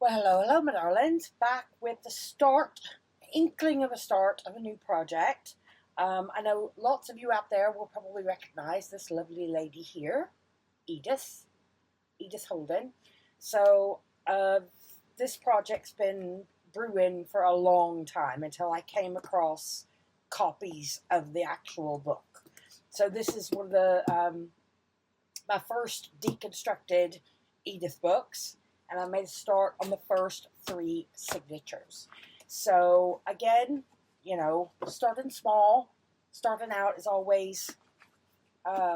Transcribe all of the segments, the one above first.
Hello, my darlings. Back with the inkling of a start of a new project. I know lots of you out there will probably recognize this lovely lady here, Edith Holden. So, this project's been brewing for a long time until I came across copies of the actual book. So, this is one of my first deconstructed Edith books. And I made a start on the first 3 signatures. So again, starting small, starting out is always,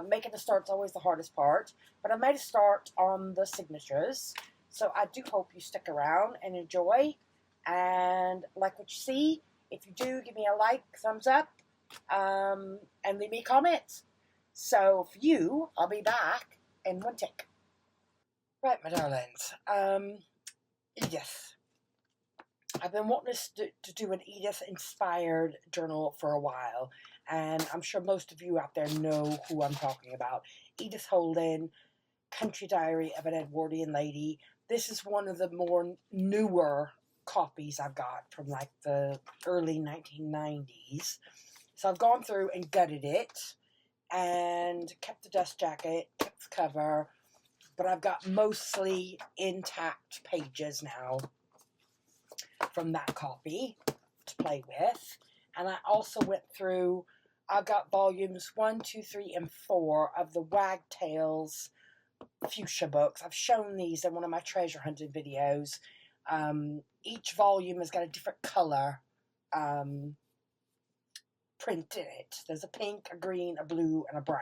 making a start is always the hardest part. But I made a start on the signatures. So I do hope you stick around and enjoy and like what you see. If you do, give me a like, thumbs up, and leave me comments. So for you, I'll be back in one tick. Right, my darlings. Edith. I've been wanting to do an Edith-inspired journal for a while, and I'm sure most of you out there know who I'm talking about. Edith Holden, Country Diary of an Edwardian Lady. This is one of the more newer copies I've got from like the early 1990s. So I've gone through and gutted it, and kept the dust jacket, kept the cover, but I've got mostly intact pages now from that copy to play with. And I also went through, I've got volumes 1, 2, 3, and 4 of the Wagtails fuchsia books. I've shown these in one of my treasure hunting videos. Each volume has got a different color print in it. There's a pink, a green, a blue, and a brown.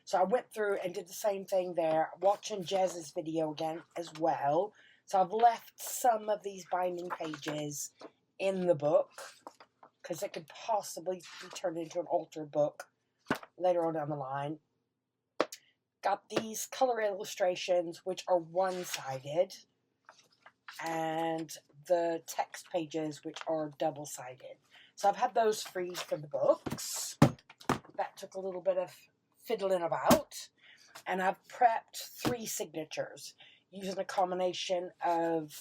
So I went through and did the same thing there, watching Jez's video again as well. So I've left some of these binding pages in the book because it could possibly be turned into an altered book later on down the line. Got these color illustrations, which are one-sided, and the text pages, which are double-sided. So I've had those freed from the books. That took a little bit of fiddling about, and I've prepped 3 signatures using a combination of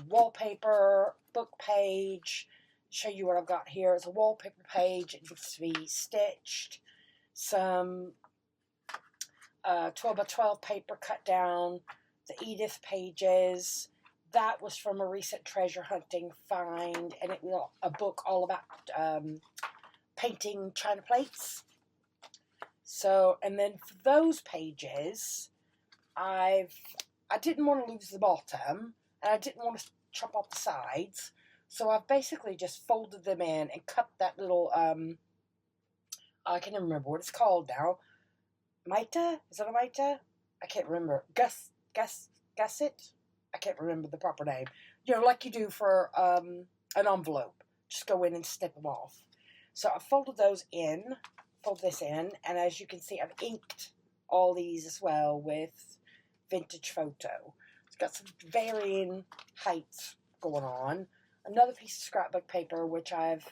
wallpaper, book page. Show you what I've got here. It's a wallpaper page. It needs to be stitched. Some 12 by 12 paper cut down. The Edith pages. That was from a recent treasure hunting find, and it was a book all about painting china plates. So, and then for those pages, I didn't want to lose the bottom, and I didn't want to chop off the sides, so I've basically just folded them in and cut that little, I can't even remember what it's called now. Mitre? Is it a mitre? I can't remember. Gusset? I can't remember the proper name. Like you do for an envelope. Just go in and snip them off. So I folded those in. Fold this in, and as you can see, I've inked all these as well with vintage photo. It's got some varying heights going on. Another piece of scrapbook paper, which I've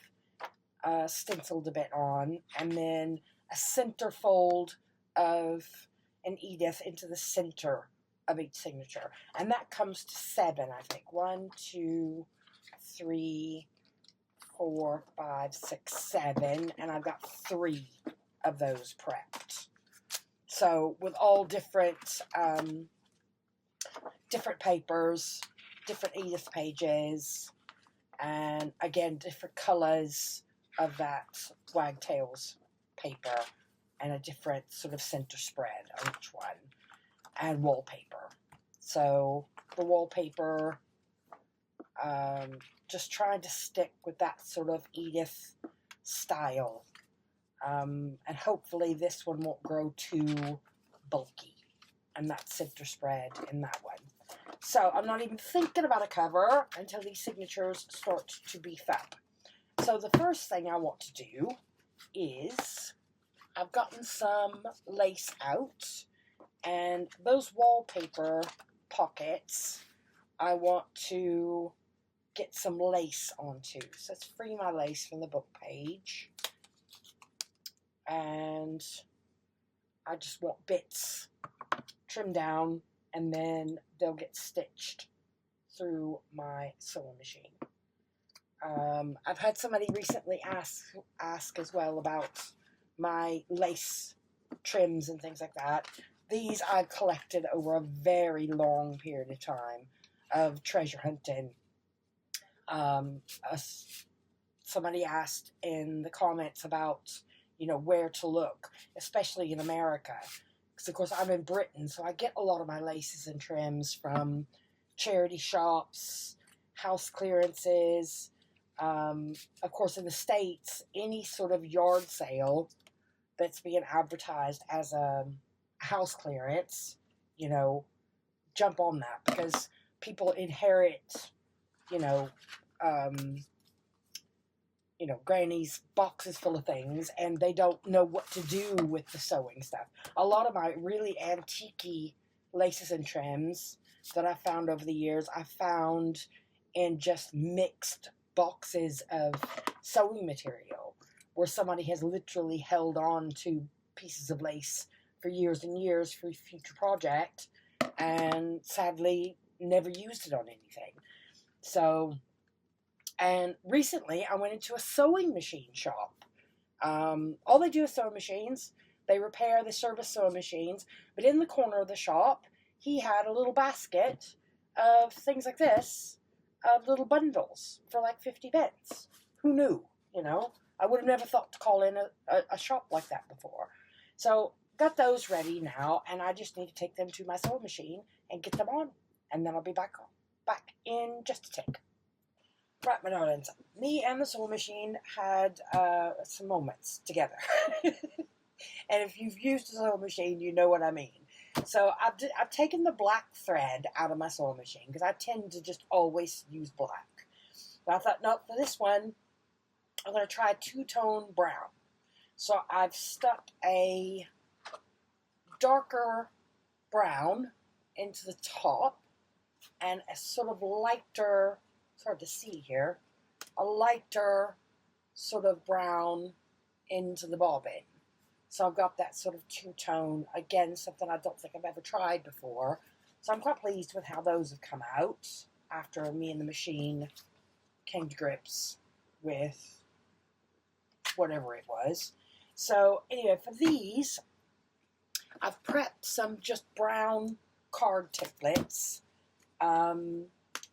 stenciled a bit on, and then a center fold of an Edith into the center of each signature. And that comes to 7, I think. 1, 2, 3, 4, 5, 6, 7, and I've got 3 of those prepped. So with all different papers, different Edith pages, and again different colors of that Wagtails paper, and a different sort of center spread on each one, and wallpaper. So the wallpaper, just trying to stick with that sort of Edith style. And hopefully this one won't grow too bulky. And that center spread in that one. So I'm not even thinking about a cover until these signatures start to beef up. So the first thing I want to do is, I've gotten some lace out. And those wallpaper pockets, I want to get some lace onto. So let's free my lace from the book page. And I just want bits trimmed down, and then they'll get stitched through my sewing machine. I've had somebody recently ask as well about my lace trims and things like that. These I've collected over a very long period of time of treasure hunting. Somebody asked in the comments about, where to look, especially in America. Because, of course, I'm in Britain, so I get a lot of my laces and trims from charity shops, house clearances. Of course, in the States, any sort of yard sale that's being advertised as a house clearance, jump on that, because people inherit, Granny's boxes full of things, and they don't know what to do with the sewing stuff. A lot of my really antique laces and trims that I found over the years, I found in just mixed boxes of sewing material, where somebody has literally held on to pieces of lace for years and years for a future project, and sadly never used it on anything. So, and recently I went into a sewing machine shop. All they do is sewing machines. They repair, they service sewing machines. But in the corner of the shop, he had a little basket of things like this, of little bundles for like 50 pence. Who knew, I would have never thought to call in a shop like that before. So, got those ready now, and I just need to take them to my sewing machine and get them on. And then I'll be back in just a tick. Right, my darlings, me and the sewing machine had some moments together. And if you've used a sewing machine, you know what I mean. So I've taken the black thread out of my sewing machine, because I tend to just always use black. But I thought, no, for this one, I'm going to try two-tone brown. So I've stuck a darker brown into the top, and a sort of lighter, it's hard to see here, a lighter sort of brown into the bobbin. So I've got that sort of two-tone, again, something I don't think I've ever tried before. So I'm quite pleased with how those have come out after me and the machine came to grips with whatever it was. So anyway, for these, I've prepped some just brown card templates.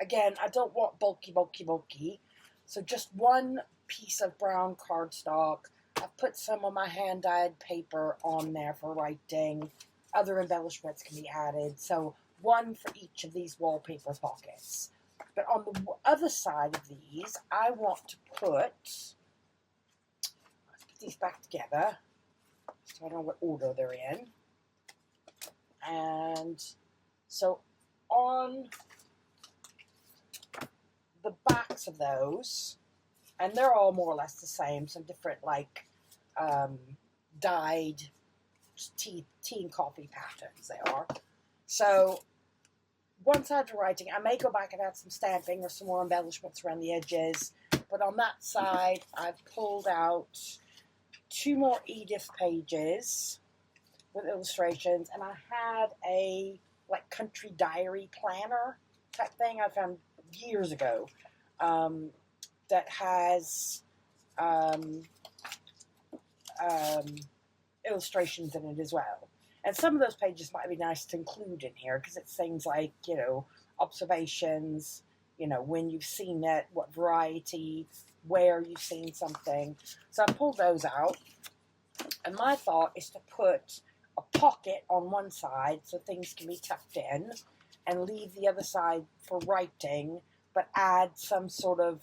Again, I don't want bulky. So just one piece of brown cardstock. I've put some of my hand-dyed paper on there for writing. Other embellishments can be added. So one for each of these wallpaper pockets. But on the other side of these, I want to let's put these back together, so I don't know what order they're in. And so on the backs of those, and they're all more or less the same, some different dyed tea and coffee patterns they are. So one side to writing, I may go back and add some stamping or some more embellishments around the edges, but on that side I've pulled out 2 more Edith pages with illustrations, and I had a country diary planner type thing I found years ago that has illustrations in it as well. And some of those pages might be nice to include in here, because it's things like, observations, when you've seen it, what variety, where you've seen something. So I pulled those out, and my thought is to put a pocket on one side so things can be tucked in, and leave the other side for writing, but add some sort of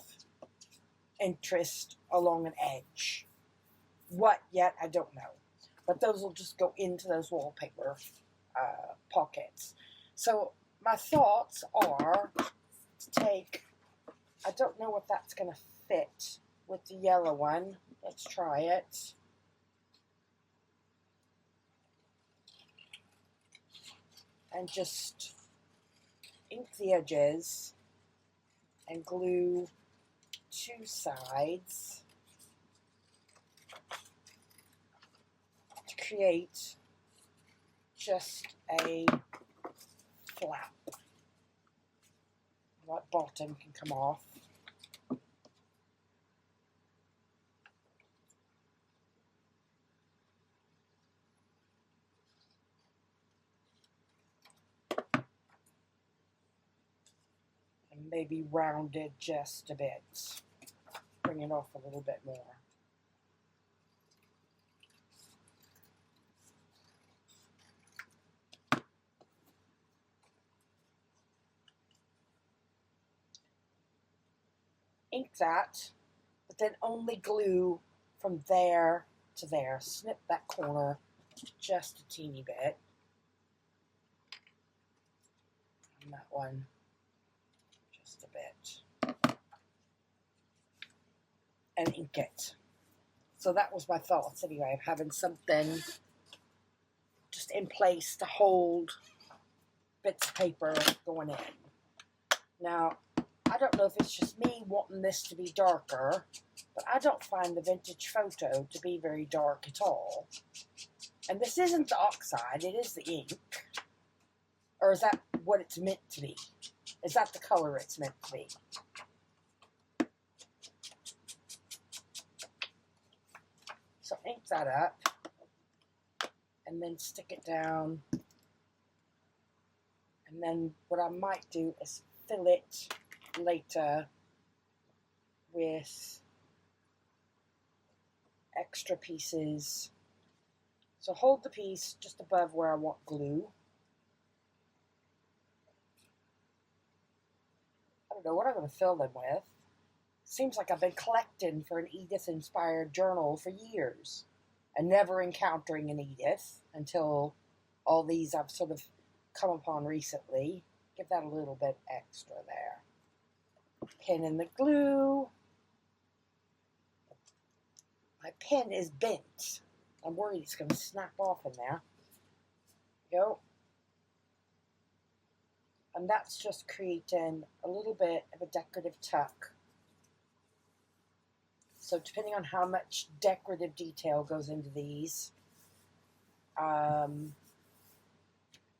interest along an edge. What yet, I don't know. But those will just go into those wallpaper pockets. So my thoughts are to take, I don't know if that's going to fit with the yellow one. Let's try it. And just ink the edges and glue 2 sides to create just a flap That bottom can come off. And maybe round it just a bit. Bring it off a little bit more. Ink that, but then only glue from there to there. Snip that corner just a teeny bit. And that one just a bit. And ink it. So that was my thoughts anyway, of having something just in place to hold bits of paper going in. Now, I don't know if it's just me wanting this to be darker, but I don't find the vintage photo to be very dark at all. And this isn't the oxide, it is the ink. Or is that what it's meant to be? Is that the color it's meant to be? So ink that up, and then stick it down. And then what I might do is fill it later with extra pieces. So hold the piece just above where I want glue. I don't know what I'm going to fill them with. Seems like I've been collecting for an Edith-inspired journal for years and never encountering an Edith until all these I've sort of come upon recently. Give that a little bit extra there. Pin in the glue. My pen is bent. I'm worried it's going to snap off in there. Go. And that's just creating a little bit of a decorative tuck. So depending on how much decorative detail goes into these,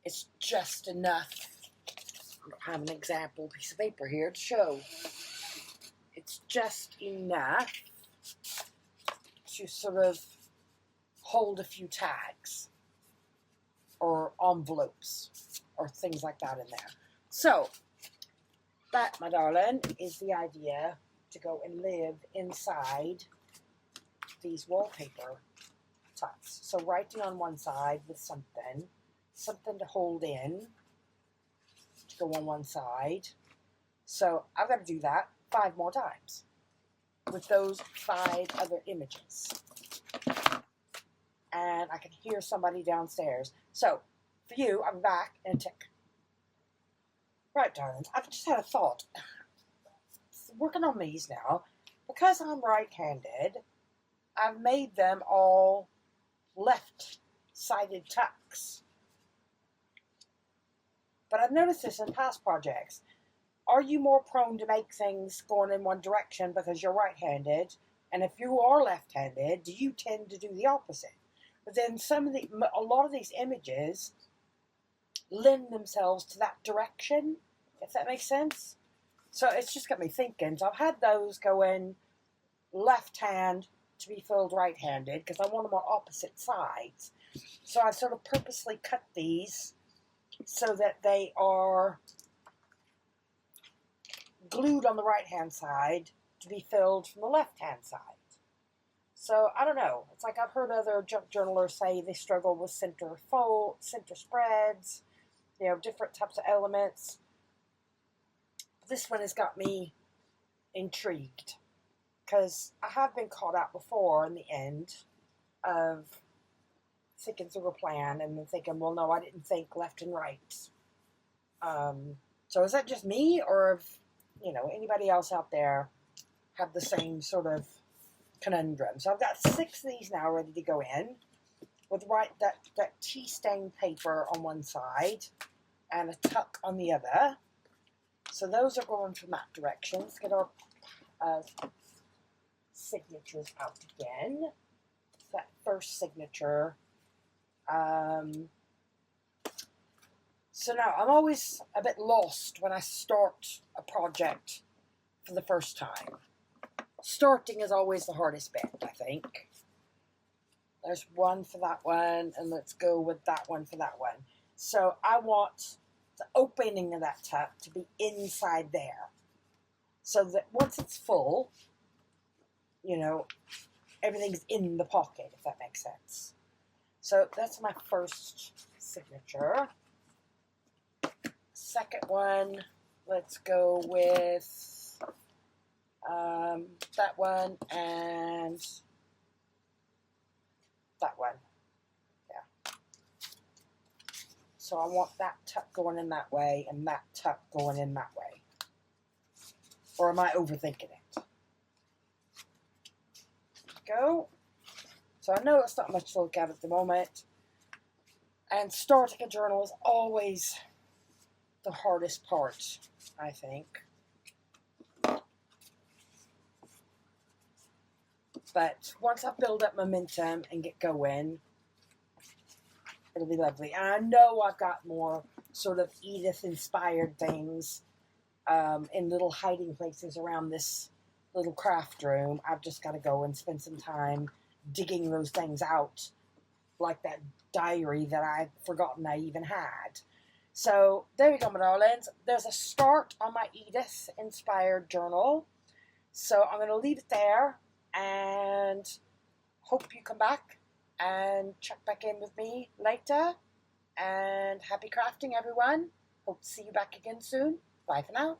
it's just enough. I don't have an example piece of paper here to show. It's just enough to sort of hold a few tags or envelopes or things like that in there. So that, my darling, is the idea to go and live inside these wallpaper tucks. So writing on one side with something to hold in, to go on one side. So I've got to do that 5 more times with those 5 other images. And I can hear somebody downstairs. So for you, I'm back in a tick. Right, darlings, I've just had a thought. Working on these now, because I'm right-handed, I've made them all left-sided tucks. But I've noticed this in past projects. Are you more prone to make things going in one direction because you're right-handed? And if you are left-handed, do you tend to do the opposite? But then a lot of these images lend themselves to that direction, if that makes sense. So it's just got me thinking. So I've had those go in left hand to be filled right-handed because I want them on opposite sides. So I've sort of purposely cut these so that they are glued on the right-hand side to be filled from the left-hand side. So I don't know. It's like I've heard other junk journalers say they struggle with center spreads, you know, different types of elements. This one has got me intrigued because I have been caught out before in the end of thinking through a plan and then thinking, well, no, I didn't think left and right. So is that just me, or if, you know, anybody else out there have the same sort of conundrum? So I've got 6 of these now ready to go in with that tea stained paper on one side and a tuck on the other. So those are going from that direction. Let's get our signatures out again. That first signature. So now I'm always a bit lost when I start a project for the first time. Starting is always the hardest bit, I think. There's one for that one, and let's go with that one for that one. So I want the opening of that tub to be inside there. So that once it's full, you know, everything's in the pocket, if that makes sense. So that's my first signature. Second one, let's go with that one and that one. Yeah. So I want that tuck going in that way and that tuck going in that way. Or am I overthinking it? Go. So I know it's not much to look at the moment. And starting a journal is always the hardest part, I think. But once I build up momentum and get going, it'll be lovely. And I know I've got more sort of Edith-inspired things in little hiding places around this little craft room. I've just got to go and spend some time digging those things out, like that diary that I'd forgotten I even had. So there you go, my darlings. There's a start on my Edith-inspired journal. So I'm going to leave it there and hope you come back and check back in with me later. And happy crafting, everyone. Hope to see you back again soon. Bye for now.